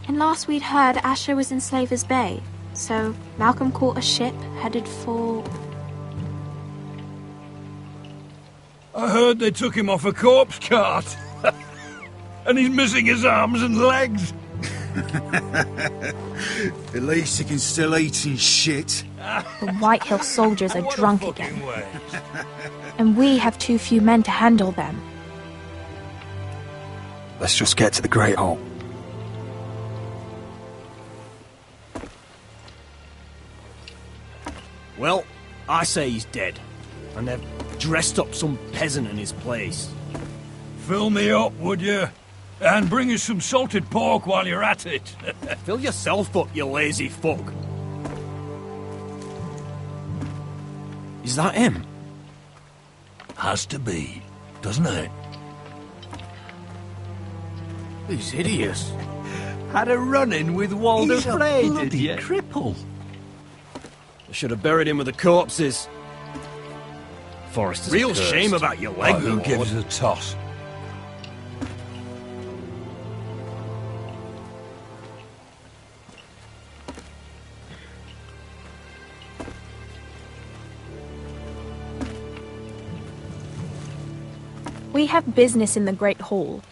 And last we'd heard, Asher was in Slaver's Bay. So Malcolm caught a ship headed for... I heard they took him off a corpse cart. And he's missing his arms and legs. At least he can still eat his shit. The White Hill soldiers are drunk again. And we have too few men to handle them. Let's just get to the Great Hall. Well, I say he's dead. And they've dressed up some peasant in his place. Fill me up, would you? And bring us some salted pork while you're at it. Fill yourself up, you lazy fuck. Is that him? Has to be, doesn't it? He's hideous. Had a run-in with Walder He's a Frey, did bloody you? cripple. I should have buried him with the corpses. Forrester's Real cursed. shame about your Oh, leg, who Lord. gives a toss? We have business in the Great Hall.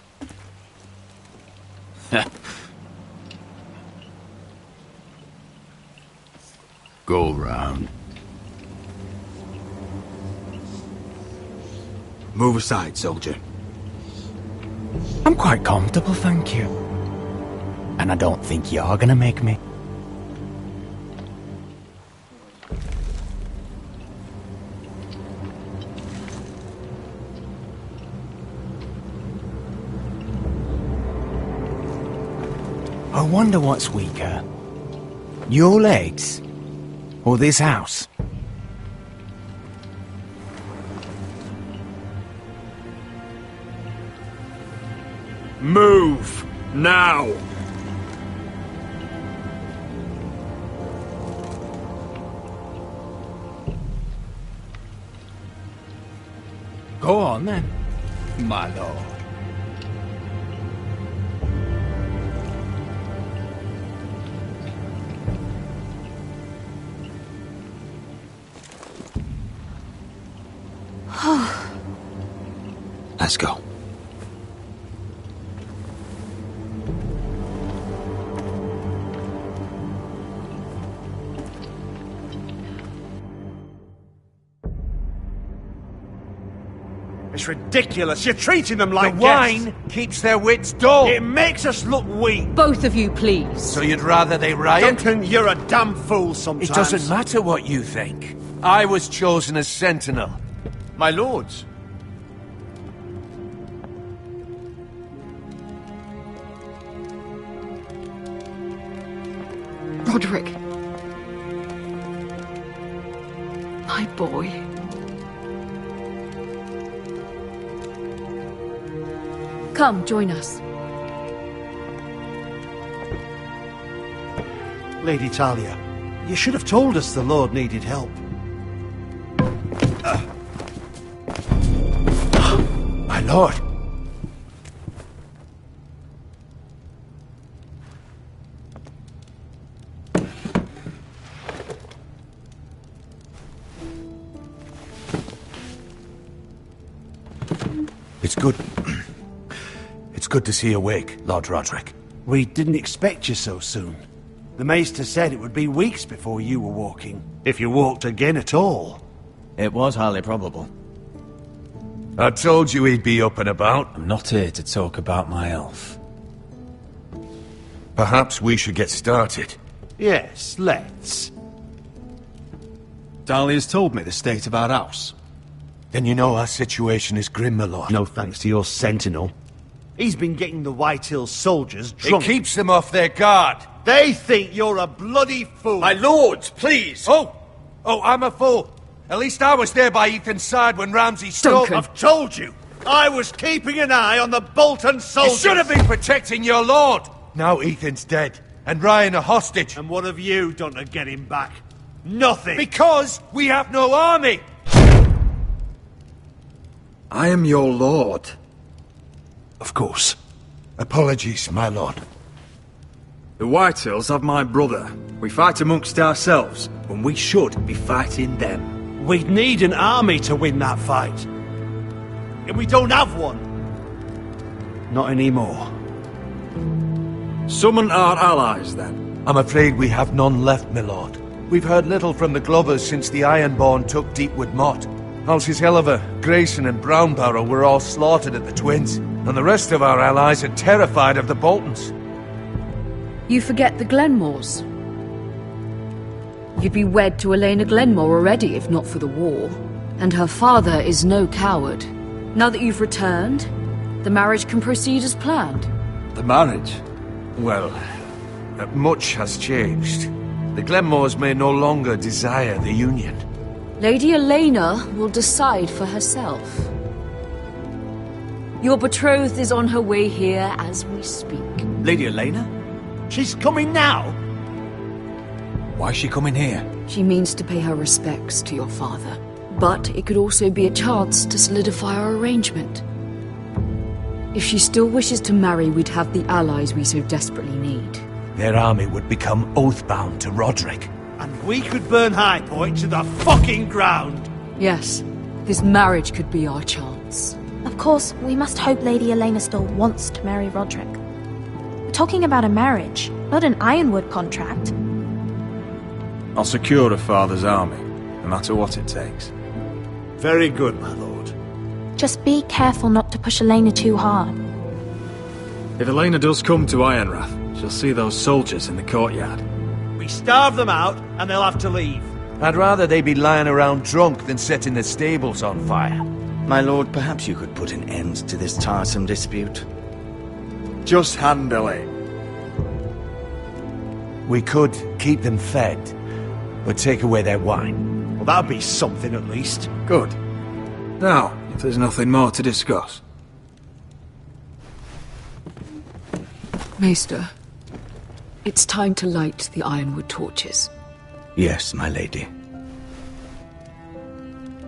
Go round. Move aside, soldier. I'm quite comfortable, thank you. And I don't think you're gonna make me. I wonder what's weaker. Your legs? Or this house? Move! Now! Go on then, my lord. Let's go. It's ridiculous. You're treating them like The wine keeps their wits dull. It makes us look weak. Both of you, please. So you'd rather they riot? Duncan, you're a damn fool sometimes. It doesn't matter what you think. I was chosen as sentinel. My lords. Roderick. My boy. Come, join us. Lady Talia, you should have told us the Lord needed help. My lord. It's good. It's good to see you awake, Lord Roderick. We didn't expect you so soon. The Maester said it would be weeks before you were walking, if you walked again at all. It was highly probable. I told you he'd be up and about. I'm not here to talk about my elf. Perhaps we should get started. Yes, let's. Dahlia's told me the state of our house. Then you know our situation is grim, my lord. No thanks to your sentinel. He's been getting the White Hill soldiers It drunk. keeps them off their guard. They think you're a bloody fool. My lords, please! Oh, I'm a fool. At least I was there by Ethan's side when Ramsay stole... Duncan. I've told you. I was keeping an eye on the Bolton You soldiers. should have been protecting your lord. Now Ethan's dead, and Ryan a hostage. And what have you done to get him back? Nothing. Because we have no army. I am your lord. Of course. Apologies, my lord. The Whitehills have my brother. We fight amongst ourselves when we should be fighting them. We'd need an army to win that fight. And we don't have one. Not anymore. Summon our allies, then. I'm afraid we have none left, my lord. We've heard little from the Glovers since the Ironborn took Deepwood Motte. Halsey's Helliver, Grayson and Brownbarrow were all slaughtered at the Twins, and the rest of our allies are terrified of the Boltons. You forget the Glenmores. You'd be wed to Elena Glenmore already if not for the war. And her father is no coward. Now that you've returned, the marriage can proceed as planned. The marriage? Well, much has changed. The Glenmores may no longer desire the union. Lady Elena will decide for herself. Your betrothed is on her way here as we speak. Lady Elena? She's coming now. Why is she coming here? She means to pay her respects to your father. But it could also be a chance to solidify our arrangement. If she still wishes to marry, we'd have the allies we so desperately need. Their army would become oath-bound to Roderick. And we could burn High Point to the fucking ground. Yes, this marriage could be our chance. Of course, we must hope Lady Elena still wants to marry Roderick. We're talking about a marriage, not an Ironwood contract. I'll secure her father's army, no matter what it takes. Very good, my lord. Just be careful not to push Elena too hard. If Elena does come to Ironrath, she'll see those soldiers in the courtyard. We starve them out, and they'll have to leave. I'd rather they be lying around drunk than setting the stables on fire. My lord, perhaps you could put an end to this tiresome dispute. Just handle it. We could keep them fed, but take away their wine. Well, that'd be something at least. Good. Now, if there's nothing more to discuss. Maester, it's time to light the Ironwood torches. Yes, my lady.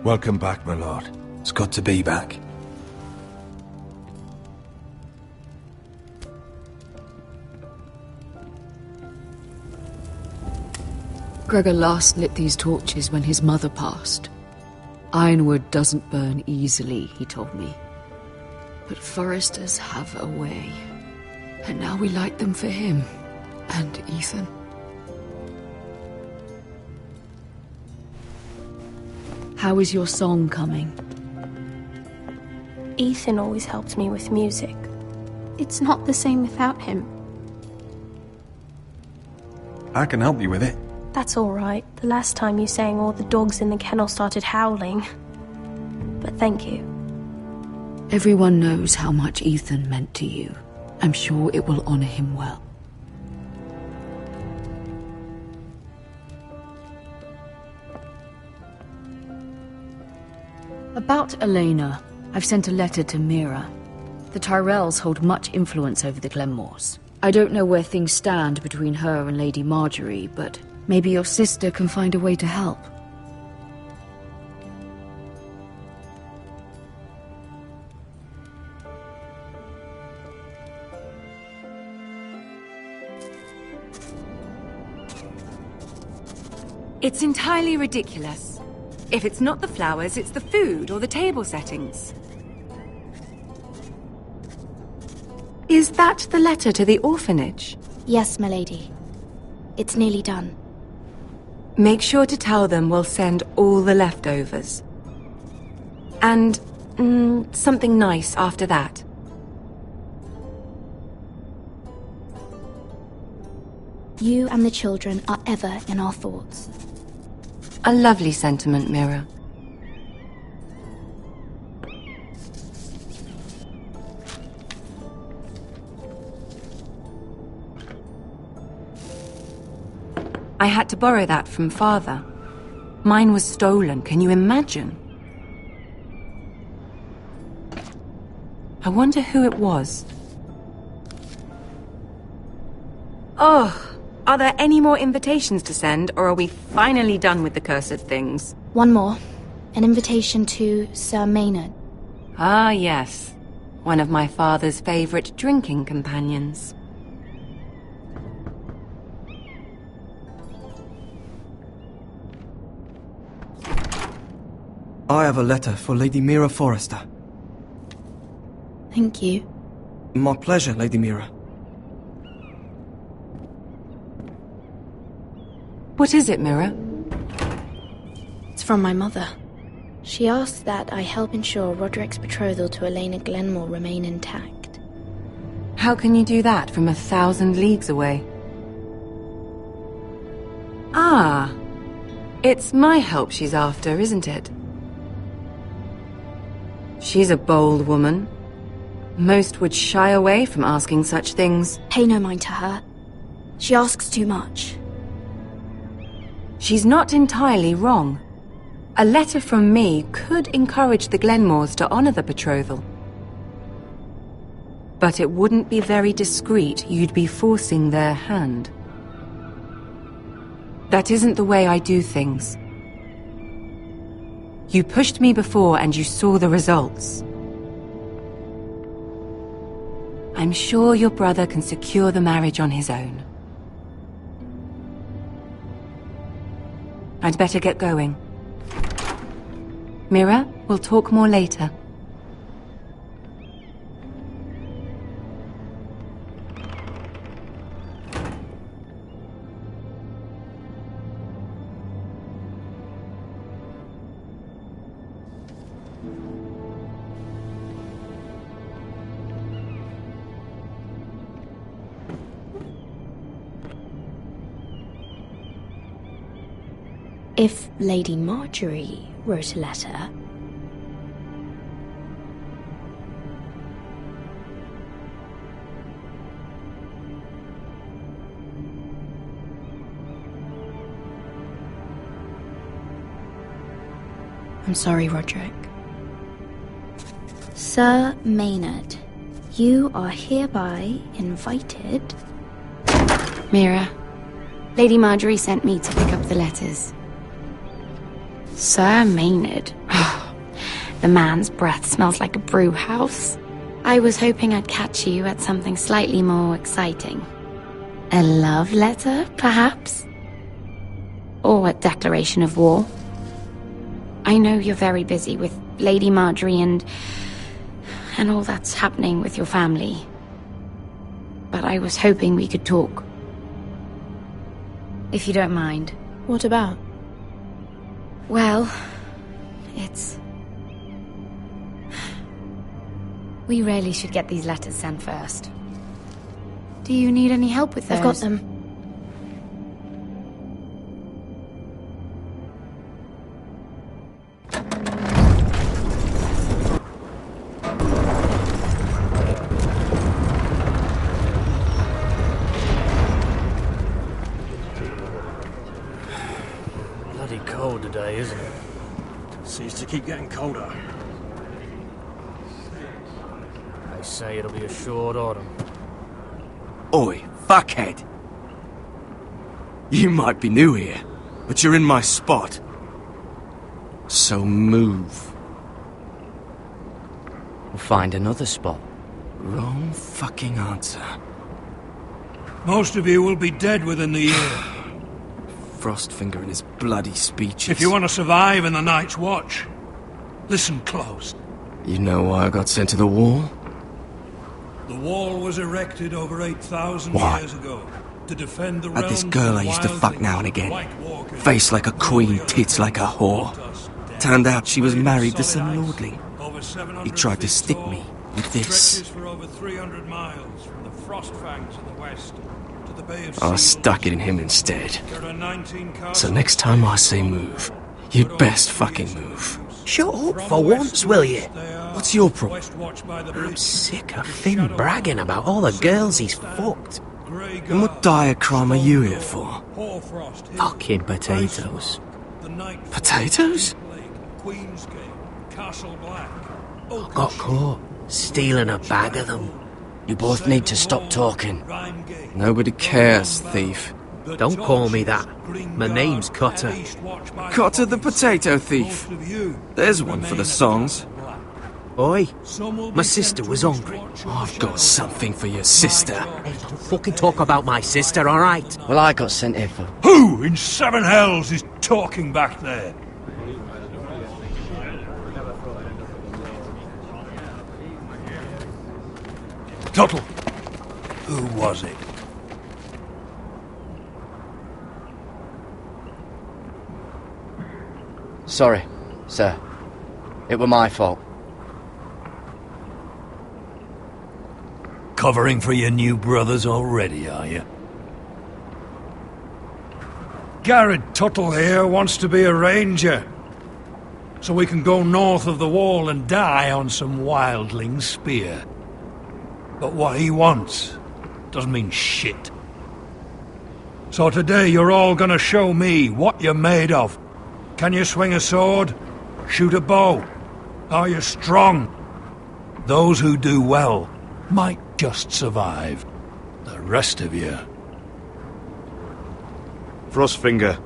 Welcome back, my lord. It's good to be back. Gregor last lit these torches when his mother passed. Ironwood doesn't burn easily, he told me. But foresters have a way. And now we light them for him. And Ethan. How is your song coming? Ethan always helped me with music. It's not the same without him. I can help you with it. That's all right. The last time you sang, all the dogs in the kennel started howling. But thank you. Everyone knows how much Ethan meant to you. I'm sure it will honor him well. About Elena, I've sent a letter to Mira. The Tyrells hold much influence over the Glenmores. I don't know where things stand between her and Lady Marjorie, but maybe your sister can find a way to help. It's entirely ridiculous. If it's not the flowers, it's the food or the table settings. Is that the letter to the orphanage? Yes, my lady. It's nearly done. Make sure to tell them we'll send all the leftovers. And something nice after that. You and the children are ever in our thoughts. A lovely sentiment, Mira. I had to borrow that from Father. Mine was stolen, can you imagine? I wonder who it was. Oh! Are there any more invitations to send, or are we finally done with the cursed things? One more. An invitation to Sir Maynard. Ah, yes. One of my father's favorite drinking companions. I have a letter for Lady Mira Forrester. Thank you. My pleasure, Lady Mira. What is it, Mira? It's from my mother. She asks that I help ensure Roderick's betrothal to Elena Glenmore remain intact. How can you do that from 1,000 leagues away? Ah, it's my help she's after, isn't it? She's a bold woman. Most would shy away from asking such things. Pay no mind to her. She asks too much. She's not entirely wrong. A letter from me could encourage the Glenmores to honor the betrothal. But it wouldn't be very discreet. You'd be forcing their hand. That isn't the way I do things. You pushed me before and you saw the results. I'm sure your brother can secure the marriage on his own. I'd better get going. Mira, we'll talk more later. If Lady Marjorie wrote a letter... I'm sorry, Roderick. Sir Maynard, you are hereby invited... Mira, Lady Marjorie sent me to pick up the letters. Sir Maynard. The man's breath smells like a brew house. I was hoping I'd catch you at something slightly more exciting. A love letter, perhaps? Or a declaration of war? I know you're very busy with Lady Marjorie and all that's happening with your family. But I was hoping we could talk. If you don't mind. What about? Well, it's... We really should get these letters sent first. Do you need any help with those? I've got them. Bloody cold today, isn't it? Seems to keep getting colder. They say it'll be a short autumn. Oi, fuckhead. You might be new here, but you're in my spot. So move. We'll find another spot. Wrong fucking answer. Most of you will be dead within the year. Frostfinger and his bloody speeches. If you want to survive in the Night's Watch, listen close. You know why I got sent to the wall? The wall was erected over 8,000 Why? years ago to defend the Had realms this girl I from used to wild fuck now and things, again. White Walkers, Face like a queen, tits like a whore. Turned out she was married to some lordling. He tried to stick me with this. stretches for over 300 miles from the Frostfangs in the west to the Bay of I Seals. stuck it in him instead. There are 19 So castles. next time I say move, you'd best fucking move. Shut up for once, will you? What's your problem? I'm sick of Finn bragging about all the girls he's fucked. And what dire crime are you here for? Fucking potatoes. Potatoes? Got caught stealing a bag of them. You both need to stop talking. Nobody cares, thief. Don't call me that. My name's Cutter. Cotter the potato thief. There's one for the songs. Oi, my sister was hungry. I've got something for your sister. Hey, don't fucking talk about my sister, alright? Well, I got sent here for... Who in seven hells is talking back there? Tuttle, who was it? Sorry, sir. It were my fault. Covering for your new brothers already, are you? Garrett Tuttle here wants to be a ranger, so we can go north of the wall and die on some wildling's spear. But what he wants doesn't mean shit. So today you're all gonna show me what you're made of. Can you swing a sword? Shoot a bow? Are you strong? Those who do well might just survive. The rest of you... Frostfinger.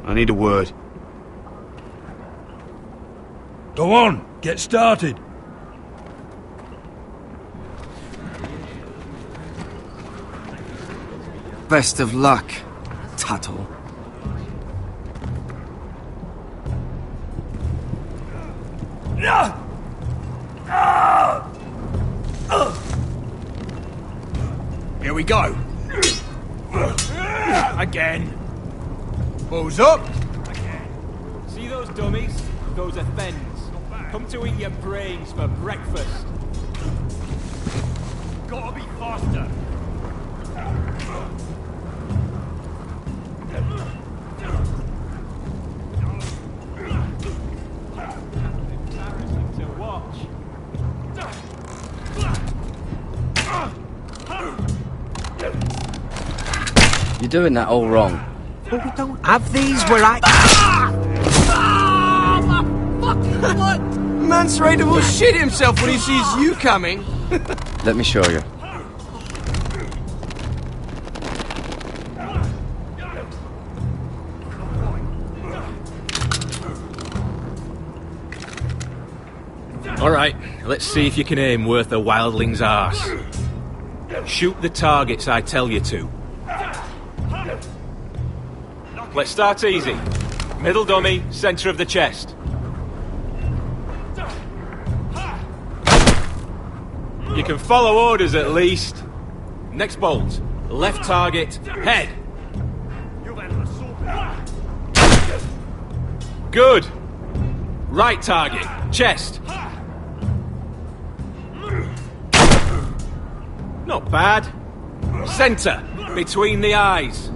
I need a word. Go on, get started. Best of luck, Tuttle. Here we go. Again. Bows up. See those dummies? Those are Thens. Come to eat your brains for breakfast. Gotta be faster. Embarrassing to watch. You're doing that all wrong. But we don't have these where I... Mance Raider will shit himself when he sees you coming. Let me show you. Alright, let's see if you can aim worth a wildling's arse. Shoot the targets I tell you to. Let's start easy. Middle dummy, centre of the chest. You can follow orders at least. Next bolt. Left target, head. Good. Right target, chest. Not bad. Centre, between the eyes.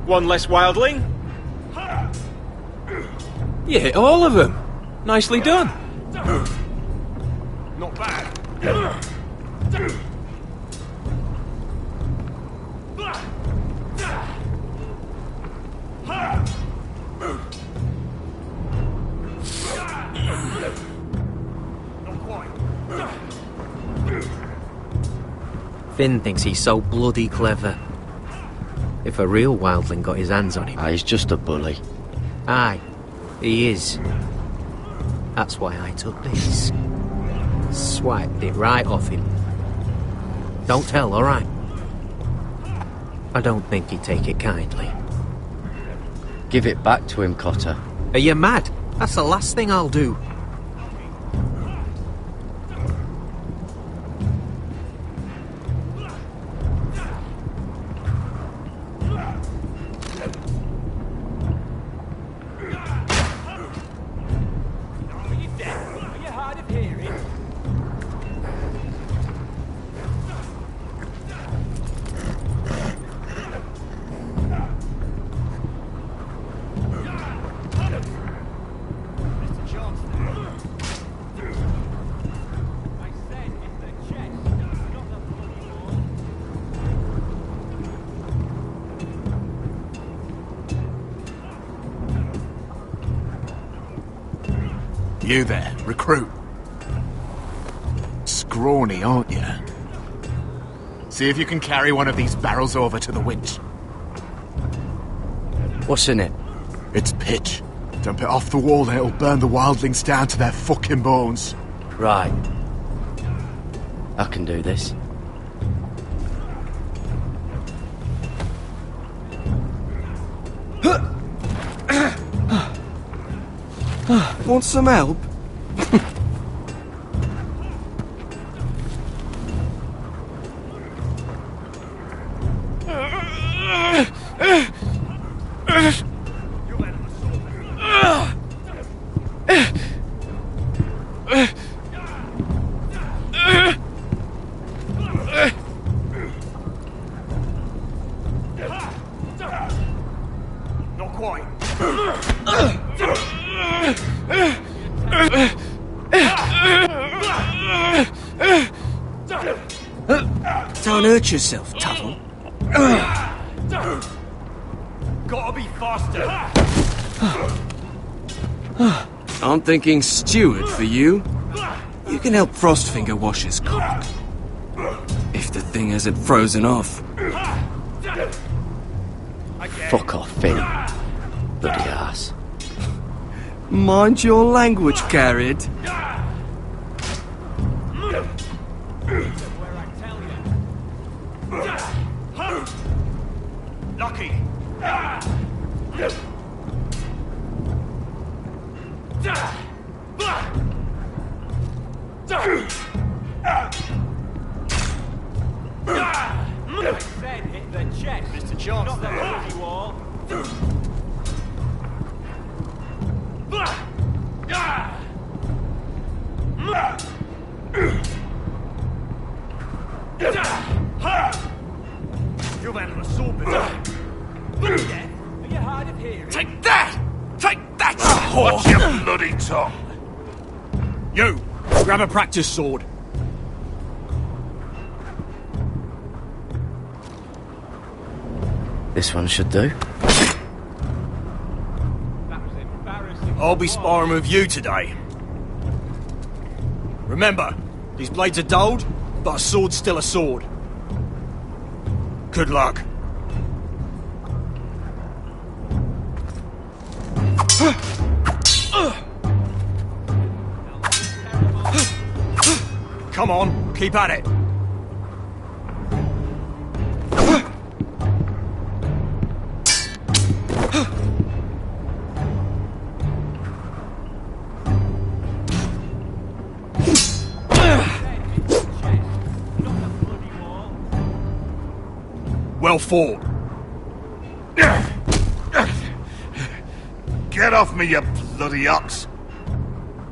One less wildling. You hit all of them. Nicely done. Not bad. Finn thinks he's so bloody clever. If a real wildling got his hands on him... He's just a bully. Aye, he is. That's why I took this. Swiped it right off him. Don't tell, alright? I don't think he'd take it kindly. Give it back to him, Cotter. Are you mad? That's the last thing I'll do. You there, recruit. Scrawny, aren't you? See if you can carry one of these barrels over to the winch. What's in it? It's pitch. Dump it off the wall and it'll burn the wildlings down to their fucking bones. Right. I can do this. Want some help? Not quite. Don't hurt yourself, Tuttle. Gotta be faster. I'm thinking steward for you. You can help Frostfinger wash his cock. If the thing hasn't frozen off. Fuck off, Finn. Bloody ass. Mind your language, Garrett. Lucky. Hit the chest, Mr. Johnson. Not that you all. You've had an assault before. Are you hard of hearing? Take that! Take that! Watch your bloody tongue! You! Grab a practice sword. This one should do. I'll be sparring with you today. Remember, these blades are dulled, but a sword's still a sword. Good luck. Come on, keep at it. Well fought. Get off me, you bloody ox!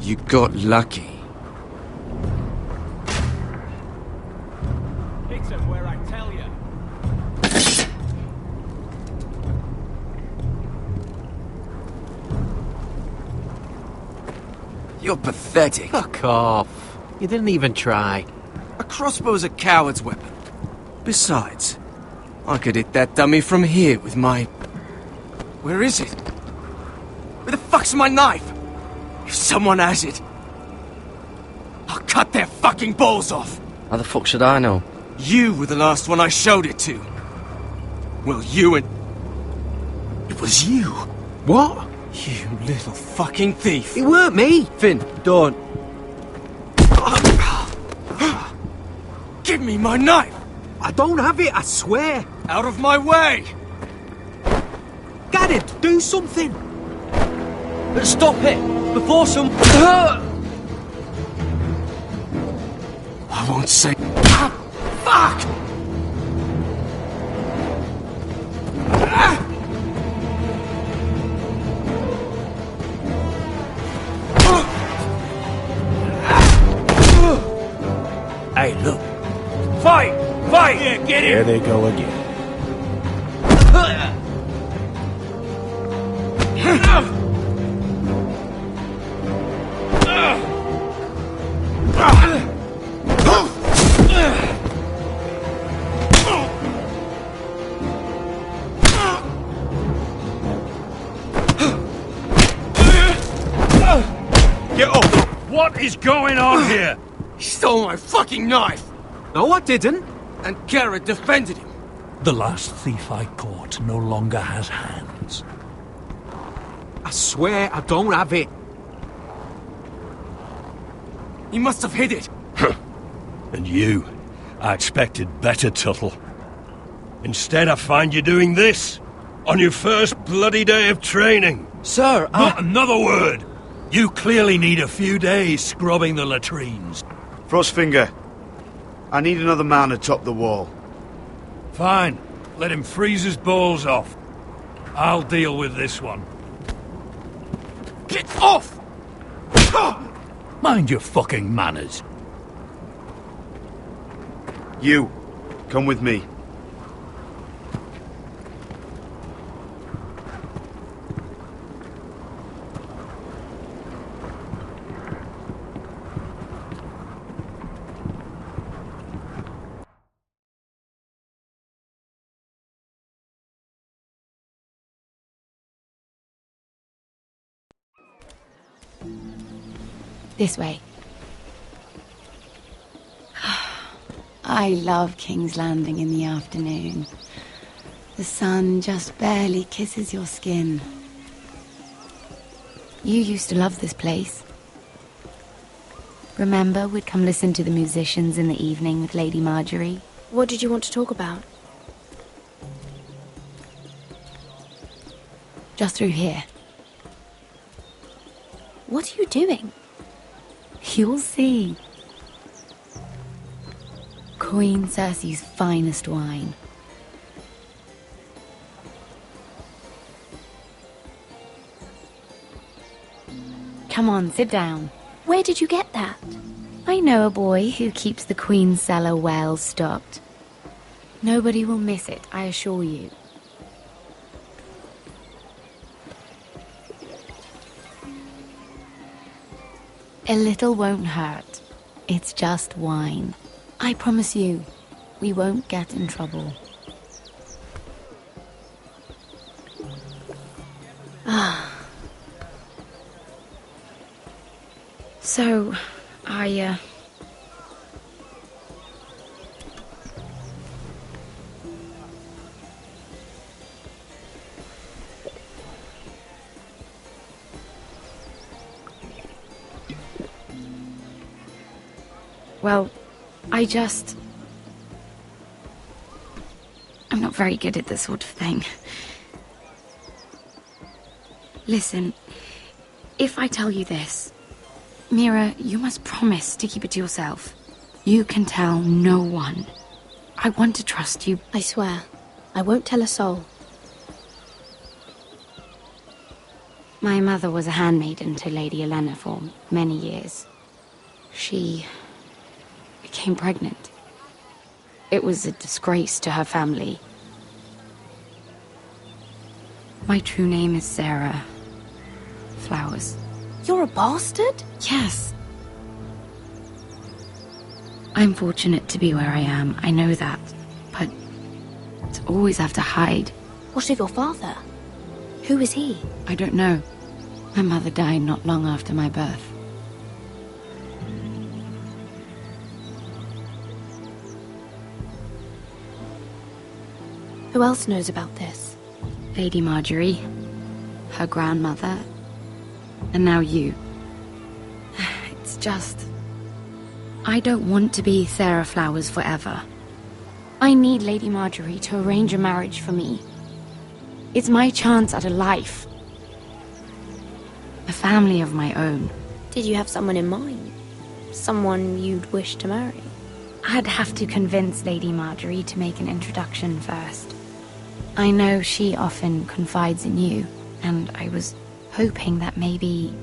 You got lucky. Hit him where I tell you. You're pathetic. Fuck off. You didn't even try. A crossbow's a coward's weapon. Besides, I could hit that dummy from here with my... Where is it? Where the fuck's my knife? If someone has it, I'll cut their fucking balls off. How the fuck should I know? You were the last one I showed it to. Well, you and... It was you. What? You little fucking thief. It weren't me. Finn, don't. Give me my knife. I don't have it, I swear. Out of my way. Garrett, do something. Stop it before some... I won't say... Ah, fuck! Hey, look. Fight! Fight! Yeah, get it! There they go again. Get up! What is going on here? He stole my fucking knife! No, I didn't. And Garrett defended him. The last thief I caught no longer has hands. I swear I don't have it. He must have hid it. And you? I expected better, Tuttle. Instead, I find you doing this. On your first bloody day of training. Sir, Not another word! You clearly need a few days scrubbing the latrines. Frostfinger, I need another man atop the wall. Fine. Let him freeze his balls off. I'll deal with this one. Get off! Mind your fucking manners. You, come with me. This way. I love King's Landing in the afternoon. The sun just barely kisses your skin. You used to love this place. Remember, we'd come listen to the musicians in the evening with Lady Marjorie? What did you want to talk about? Just through here. What are you doing? You'll see. Queen Cersei's finest wine. Come on, sit down. Where did you get that? I know a boy who keeps the Queen's cellar well stocked. Nobody will miss it, I assure you. A little won't hurt. It's just wine. I promise you, we won't get in trouble. Ah. So, Well, I'm not very good at this sort of thing. Listen, if I tell you this, Mira, you must promise to keep it to yourself. You can tell no one. I want to trust you. I swear, I won't tell a soul. My mother was a handmaiden to Lady Olenna for many years. She became pregnant. It was a disgrace to her family. My true name is Sarah Flowers. You're a bastard? Yes. I'm fortunate to be where I am, I know that. But to always have to hide. What of your father? Who is he? I don't know. My mother died not long after my birth. Who else knows about this? Lady Marjorie, her grandmother, and now you. It's just... I don't want to be Sarah Flowers forever. I need Lady Marjorie to arrange a marriage for me. It's my chance at a life. A family of my own. Did you have someone in mind? Someone you'd wish to marry? I'd have to convince Lady Marjorie to make an introduction first. I know she often confides in you, and I was hoping that maybe...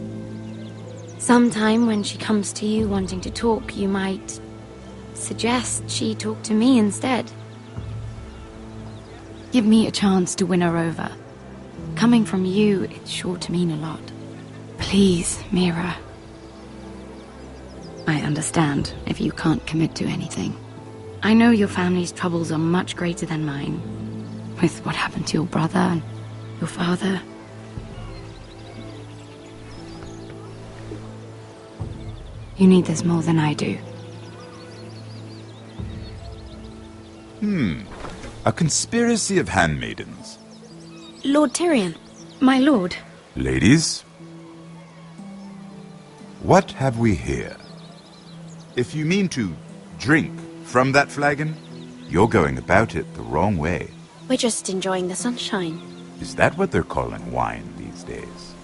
sometime when she comes to you wanting to talk, you might suggest she talk to me instead. Give me a chance to win her over. Coming from you, it's sure to mean a lot. Please, Mira. I understand if you can't commit to anything. I know your family's troubles are much greater than mine. With what happened to your brother and your father. You need this more than I do. A conspiracy of handmaidens. Lord Tyrion. My lord. Ladies, what have we here? If you mean to drink from that flagon, you're going about it the wrong way. We're just enjoying the sunshine. Is that what they're calling wine these days?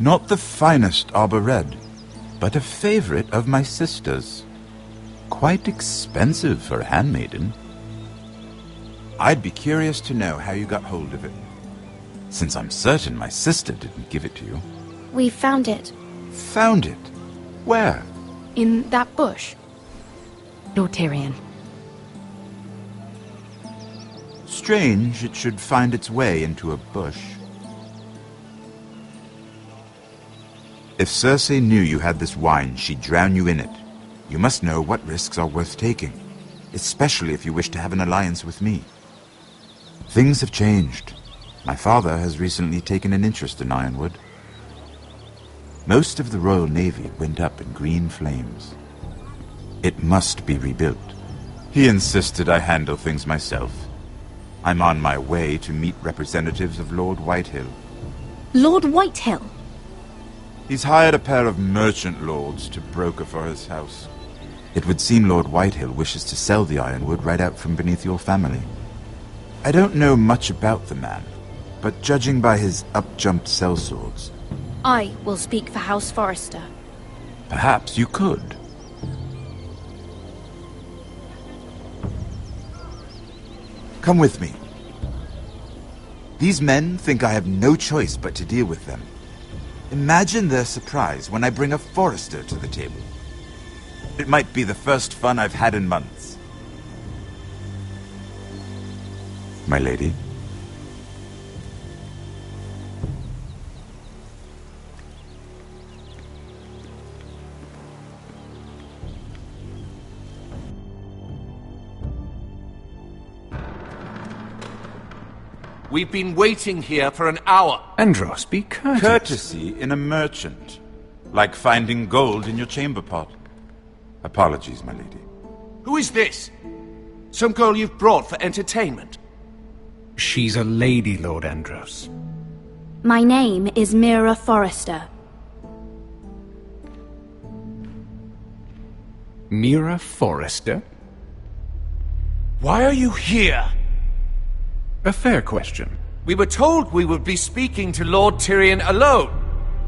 Not the finest arbor red, but a favorite of my sister's. Quite expensive for a handmaiden. I'd be curious to know how you got hold of it, since I'm certain my sister didn't give it to you. We found it. Found it? Where? In that bush. Lord Tyrion. Strange it should find its way into a bush. If Cersei knew you had this wine, she'd drown you in it. You must know what risks are worth taking, especially if you wish to have an alliance with me. Things have changed. My father has recently taken an interest in Ironwood. Most of the Royal Navy went up in green flames. It must be rebuilt. He insisted I handle things myself. I'm on my way to meet representatives of Lord Whitehill. Lord Whitehill? He's hired a pair of merchant lords to broker for his house. It would seem Lord Whitehill wishes to sell the Ironwood right out from beneath your family. I don't know much about the man, but judging by his up-jumped sellswords, I will speak for House Forrester. perhaps you could. Come with me. These men think I have no choice but to deal with them. Imagine their surprise when I bring a Forrester to the table. It might be the first fun I've had in months. My lady? We've been waiting here for an hour. Andros, be courteous. Courtesy in a merchant. Like finding gold in your chamber pot. Apologies, my lady. Who is this? Some girl you've brought for entertainment? She's a lady, Lord Andros. My name is Mira Forrester. Mira Forrester? Why are you here? A fair question. We were told we would be speaking to Lord Tyrion alone.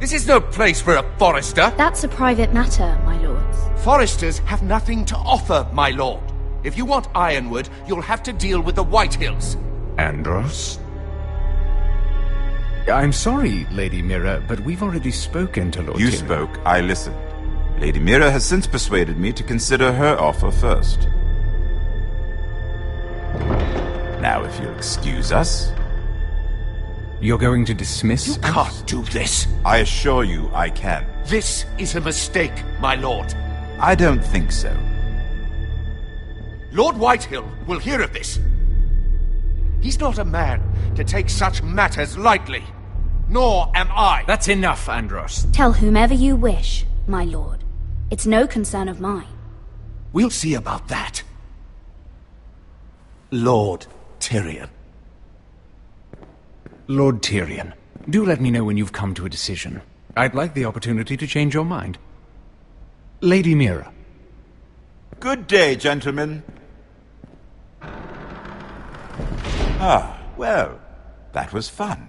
This is no place for a Forrester. That's a private matter, my lords. Forresters have nothing to offer, my lord. If you want Ironwood, you'll have to deal with the Whitehills. Andros? I'm sorry, Lady Mira, but we've already spoken to Lord You Tyrion. spoke, I listened. Lady Mira has since persuaded me to consider her offer first. Now, if you'll excuse us... You're going to dismiss You can't do this. I assure you I can. This is a mistake, my lord. I don't think so. Lord Whitehill will hear of this. He's not a man to take such matters lightly. Nor am I. That's enough, Andros. Tell whomever you wish, my lord. It's no concern of mine. We'll see about that. Lord Tyrion. Lord Tyrion, do let me know when you've come to a decision. I'd like the opportunity to change your mind. Lady Mira. Good day, gentlemen. Ah, well, that was fun.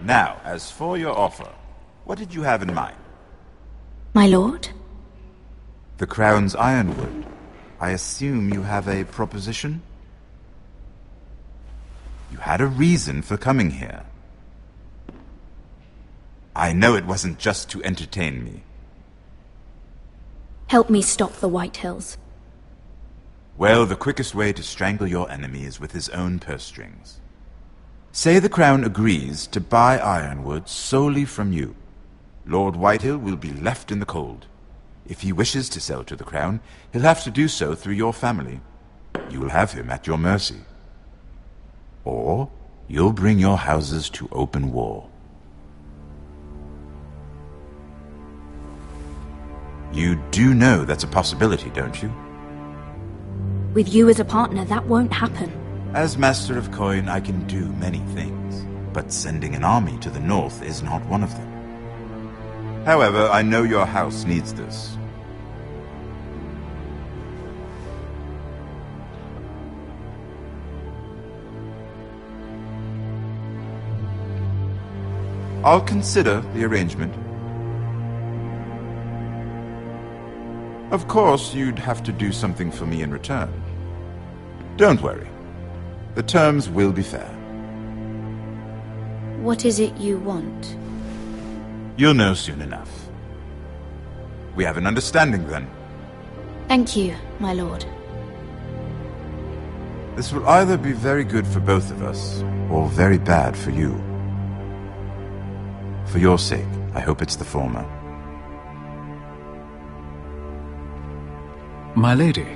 Now, as for your offer, what did you have in mind? My lord? The Crown's Ironwood. I assume you have a proposition? You had a reason for coming here. I know it wasn't just to entertain me. Help me stop the Whitehills. Well, the quickest way to strangle your enemy is with his own purse strings. Say the Crown agrees to buy Ironwood solely from you. Lord Whitehill will be left in the cold. If he wishes to sell to the Crown, he'll have to do so through your family. You will have him at your mercy. Or you'll bring your houses to open war. You do know that's a possibility, don't you? With you as a partner, that won't happen. As Master of Coin, I can do many things, but sending an army to the north is not one of them. However, I know your house needs this. I'll consider the arrangement. Of course, you'd have to do something for me in return. Don't worry. The terms will be fair. What is it you want? You'll know soon enough. We have an understanding then. Thank you, my lord. This will either be very good for both of us, or very bad for you. For your sake, I hope it's the former. My lady,